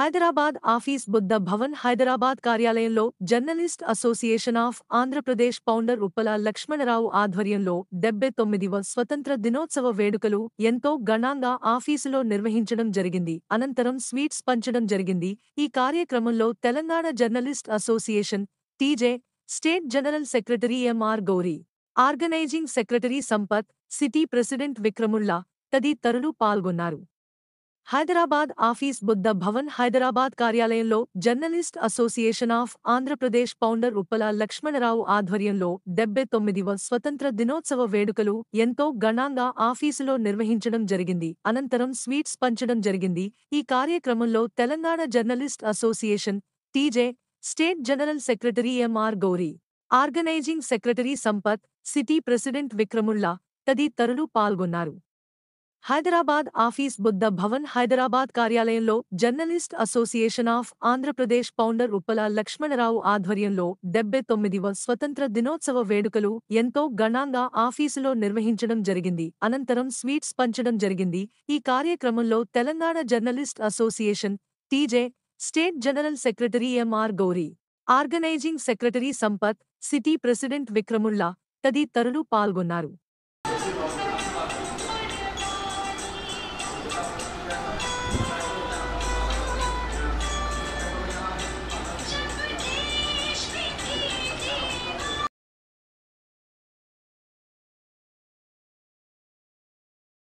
Hyderabad office Buddha Bhavan Hyderabad కార్యాలయంలో journalist association of Andhra Pradesh founder Uppala Lakshmanarao ఆధ్వర్యంలో 79వ స్వతంత్ర దినోత్సవ వేడుకలు ఎంతో ఘనంగా ఆఫీసులో నిర్వహించడం జరిగింది. అనంతరం స్వీట్స్ పంచడం జరిగింది. ఈ కార్యక్రమంలో Telangana journalist association TJ state general secretary MR Gauri, organizing secretary Sampath, city president Vikramulla తదితరులు పాల్గొన్నారు. హైదరాబాద్ ఆఫీస్ బుద్ధ భవన్ హైదరాబాద్ కార్యాలయంలో journalist association of Andhra Pradesh founder Uppala Lakshmanarao ఆధ్వర్యంలో 79వ స్వతంత్ర దినోత్సవ వేడుకలు ఎంతో ఘనంగా ఆఫీసులో నిర్వహించడం జరిగింది. అనంతరం స్వీట్స్ పంచడం జరిగింది. ఈ కార్యక్రమంలో Telangana journalist association TJ state general secretary MR Gauri, organizing secretary Sampath, city president Vikramulla తదితరులు పాల్గొన్నారు. హైదరాబాద్ ఆఫీస్ బుద్ధ భవన్ హైదరాబాద్ కార్యాలయంలో journalist association of Andhra Pradesh founder Uppala Lakshmanarao ఆధ్వర్యంలో 79వ స్వతంత్ర దినోత్సవ వేడుకలు ఎంతో ఘనంగా ఆఫీసులో నిర్వహించడం జరిగింది. అనంతరం స్వీట్స్ పంచడం జరిగింది. ఈ కార్యక్రమంలో Telangana journalist association TJ state general secretary MR Gauri, organizing secretary Sampath, city president Vikramulla తదితరులు పాల్గొన్నారు.